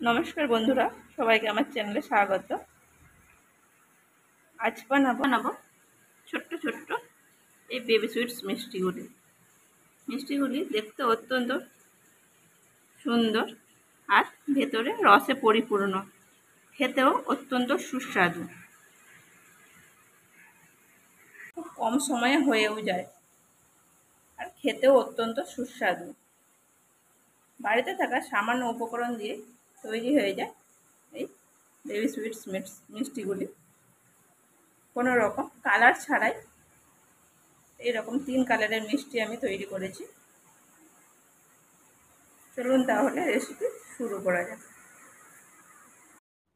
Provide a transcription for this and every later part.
নমস্কার বন্ধুরা, সবাইকে আমার চ্যানেলে স্বাগত। আজ বানাবো ছোট্ট ছোট্ট এই বেবি সুইটস মিষ্টিগুলি দেখতে অত্যন্ত সুন্দর আর ভেতরে রসে পরিপূর্ণ, খেতেও অত্যন্ত সুস্বাদু, খুব কম সময়ে হয়েও যায় আর খেতেও অত্যন্ত সুস্বাদু। বাড়িতে থাকা সামান্য উপকরণ দিয়ে তৈরি হয়ে যায় এই বেবি সুইটস মিষ্টিগুলি, কোনো রকম কালার ছাড়াই এরকম 3 কালারের মিষ্টি আমি তৈরি করেছি। চলুন তাহলে রেসিপি শুরু করা যাক।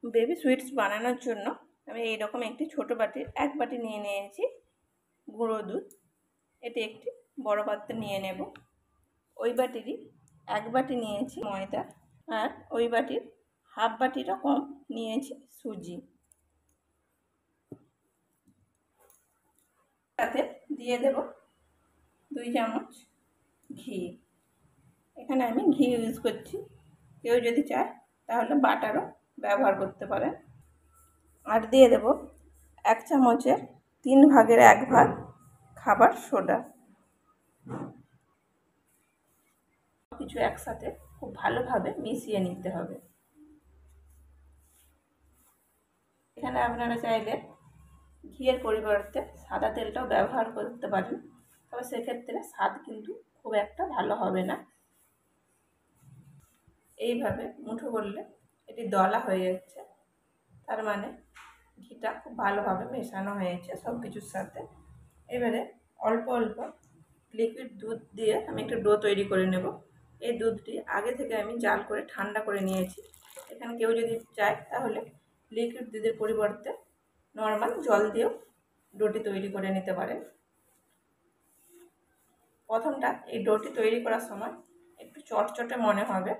বেবি সুইটস বানানোর জন্য আমি এইরকম একটি ছোট বাটির 1 বাটি নিয়ে নিয়েছি গুঁড়ো দুধ। এটি একটি বড় পাত্রে নিয়ে নেব। ওই বাটিরই 1 বাটি নিয়েছি ময়দা, আর ওই বাটির হাফ বাটিরও কম নিয়েছি সুজি। সাথে দিয়ে দেব 2 চামচ ঘি। এখানে আমি ঘি ইউজ করছি, কেউ যদি চায় তাহলে বাটারও ব্যবহার করতে পারেন। আর দিয়ে দেব 1 চামচের 3 ভাগের 1 ভাগ খাবার সোডা। কিছু একসাথে খুব ভালোভাবে মিশিয়ে নিতে হবে। এখানে আপনারা চাইলে ঘিয়ের পরিবর্তে সাদা তেলটাও ব্যবহার করতে পারেন, তবে সেক্ষেত্রে স্বাদ কিন্তু খুব একটা ভালো হবে না। এইভাবে মুঠো করলে এটি দলা হয়ে যাচ্ছে, তার মানে ঘিটা খুব ভালোভাবে মেশানো হয়েছে সব কিছুর সাথে। এবারে অল্প অল্প লিকুইড দুধ দিয়ে আমি একটা ডো তৈরি করে নেব। এই দুধটি আগে থেকে আমি জাল করে ঠান্ডা করে নিয়েছি। এখানে কেউ যদি চায় তাহলে লিকুইড দুধের পরিবর্তে নর্মাল জল দিয়েও ডোটি তৈরি করে নিতে পারেন। প্রথমটা এই ডোটি তৈরি করার সময় একটু চটচটে মনে হবে,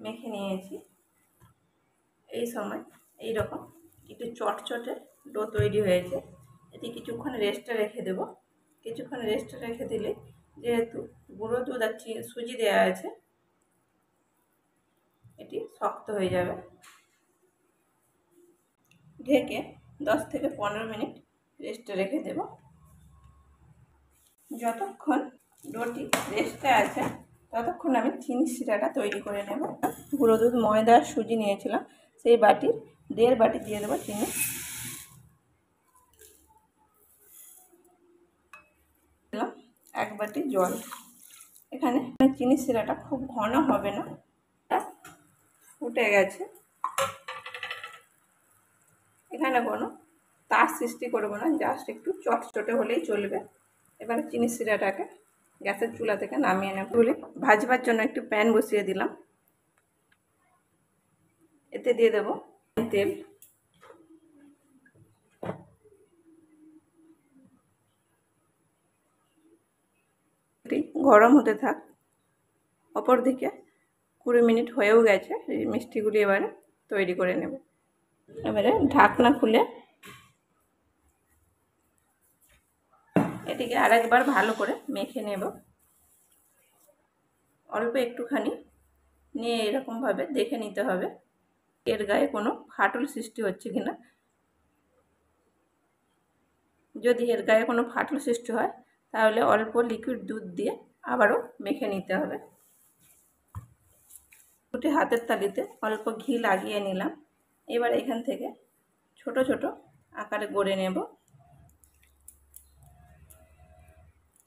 মেখে নিয়েছি। এই সময় এই রকম একটু চটচটে ডো তৈরি হয়েছে, এটি কিছুক্ষণ রেস্টে রেখে দেব। কিছুক্ষণ রেস্টে রেখে দিলে যেহেতু গুঁড়ো দুধ আর সুজি দেওয়া আছে, এটি শক্ত হয়ে যাবে। ঢেকে 10 থেকে 15 মিনিট রেস্টে রেখে দেব। যতক্ষণ ডোটি রেস্টে আছে ততক্ষণ আমি চিনি শিরাটা তৈরি করে নেব। গুঁড়ো দুধ, ময়দা আর সুজি নিয়েছিলাম, সেই বাটির 1.5 বাটি দিয়ে দেবো চিনি। 1 বাটি জল। এখানে চিনি শিরাটা খুব ঘন হবে না, ফুটে গেছে। এখানে কোনো তার সৃষ্টি করব না, জাস্ট একটু চটচটে হলেই চলবে। এবারে চিনি শিরাটাকে গ্যাসের চুলা থেকে নামিয়ে নেব। ভাজবার জন্য একটু প্যান বসিয়ে দিলাম, এতে দিয়ে দেব তেল। গরম হতে থাক। অপর দিকে 20 মিনিট হয়েও গেছে, মিষ্টিগুলি এবারে তৈরি করে নেব। এবারে ঢাকনা খুলে এটিকে আরেকবার ভালো করে মেখে নেব। অল্প একটুখানি নিয়ে এরকমভাবে দেখে নিতে হবে এর গায়ে কোনো ফাটল সৃষ্টি হচ্ছে কিনা। যদি এর গায়ে কোনো ফাটল সৃষ্টি হয় তাহলে অল্প লিকুইড দুধ দিয়ে আবারও মেখে নিতে হবে। দুটি হাতের তালিতে অল্প ঘি লাগিয়ে নিলাম। এবার এখান থেকে ছোট ছোট আকারে গড়ে নেব।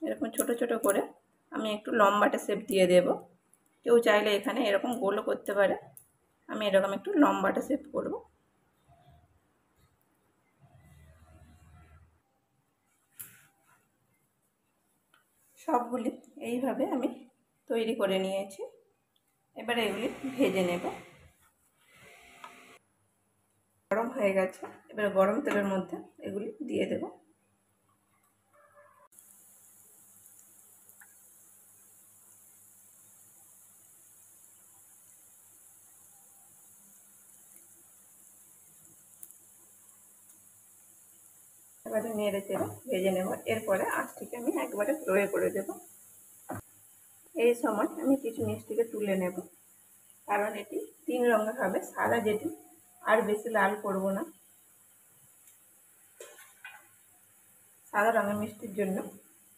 এরকম ছোট ছোট করে আমি একটু লম্বাটে শেপ দিয়ে দেব। কেউ চাইলে এখানে এরকম গোলও করতে পারে, আমি এরকম একটু লম্বাটে শেপ করব। সবগুলি এইভাবে আমি তৈরি করে নিয়েছি। এবারে এগুলি ভেজে নেব। গরম হয়ে গেছে, এবারে গরম তেলের মধ্যে এগুলি দিয়ে দেব। এবারে নেড়ে চেড়ে ভেজে নেব। এরপরে আঁচটিকে আমি একবারে স্লোয়ে করে দেব। এই সময় আমি কিছু মিষ্টিকে তুলে নেব, কারণ এটি 3 রঙের হবে, সাদা যেটি, আর বেশি লাল করব না। সাদা রঙের মিষ্টির জন্য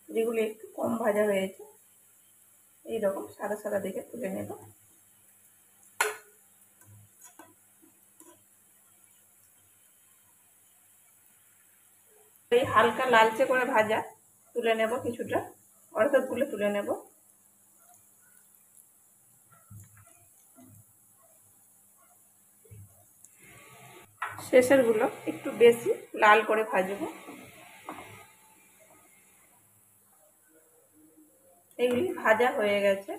যেগুলো একটু কম ভাজা হয়েছে এইরকম সাদা সাদা দেখে তুলে নেব। এই হালকা লালচে করে ভাজা তুলে নেব, কিছুটা অর্ধেকগুলো তুলে নেব। শেষেরগুলো একটু বেশি লাল করে ভাজবো। এগুলি ভাজা হয়ে গেছে,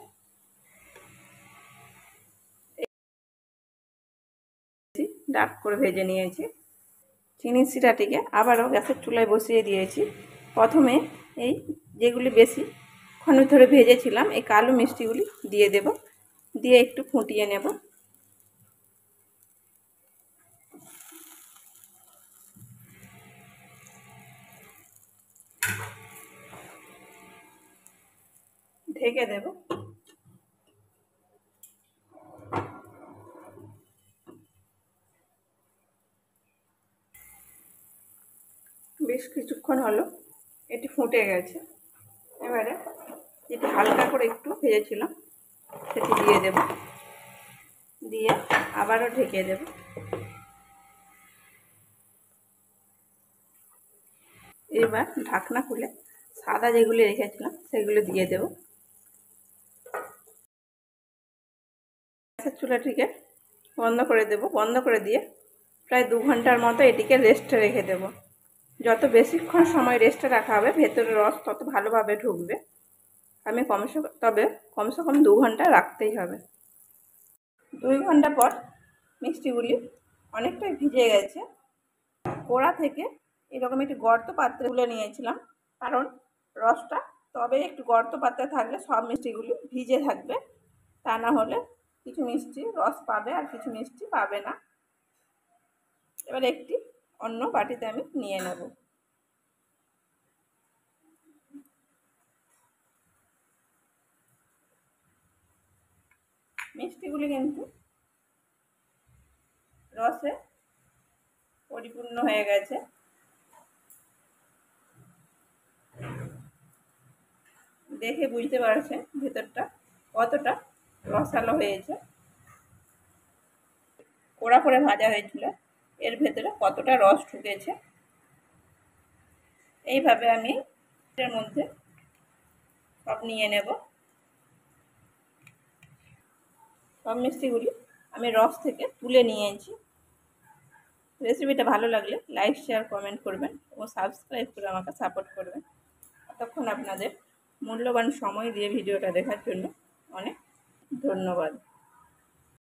ডার্ক করে ভেজে নিয়েছি। চিনির শিরাটিকে আবারও গ্যাসের চুলায় বসিয়ে দিয়েছি। প্রথমে এই যেগুলি বেশিক্ষণ ধরে ভেজেছিলাম এই কালো মিষ্টিগুলি দিয়ে দেব, দিয়ে একটু ফুটিয়ে নেব। ঢেকে দেব। বেশ কিছুক্ষণ হলো এটি ফুটে গেছে। এবারে যেটি হালকা করে একটু ভেজেছিলাম সেটি দিয়ে দেব, দিয়ে আবারও ঢেকে দেব। এবার ঢাকনা খুলে সাদা যেগুলি রেখেছিলাম সেগুলো দিয়ে দেব। গ্যাসের চুলাটিকে বন্ধ করে দেব, বন্ধ করে দিয়ে প্রায় 2 ঘন্টার মতো এটিকে রেস্টে রেখে দেব। যত বেশিক্ষণ সময় রেস্টে রাখা হবে ভেতরের রস তত ভালোভাবে ঢুকবে। তবে কমসে কম 2 ঘন্টা রাখতেই হবে। 2 ঘন্টা পর মিষ্টিগুলি অনেকটাই ভিজে গেছে। কোড়া থেকে এরকম একটি গর্ত পাত্রে তুলে নিয়েছিলাম, কারণ রসটা তবে একটু গর্ত পাত্রে থাকলে সব মিষ্টিগুলি ভিজে থাকবে, তা না হলে কিছু মিষ্টি রস পাবে আর কিছু মিষ্টি পাবে না। এবার একটি অন্য বাটিতে আমি নিয়ে নেব। মিষ্টিগুলি কিন্তু রসে পরিপূর্ণ হয়ে গেছে। দেখে বুঝতে পারছেন ভেতরটা কতটা রসালো হয়েছে। কোড়া করে ভাজা হয়েছিল, এর ভেতরে কতটা রস ঢুকেছে। এইভাবে আমি এর মধ্যে সব নিয়ে নেব। সব মিষ্টিগুলি আমি রস থেকে তুলে নিয়েছি। রেসিপিটা ভালো লাগলে লাইক, শেয়ার, কমেন্ট করবেন ও সাবস্ক্রাইব করে আমাকে সাপোর্ট করবেন। ততক্ষণ আপনাদের মূল্যবান সময় দিয়ে ভিডিওটা দেখার জন্য অনেক ধন্যবাদ।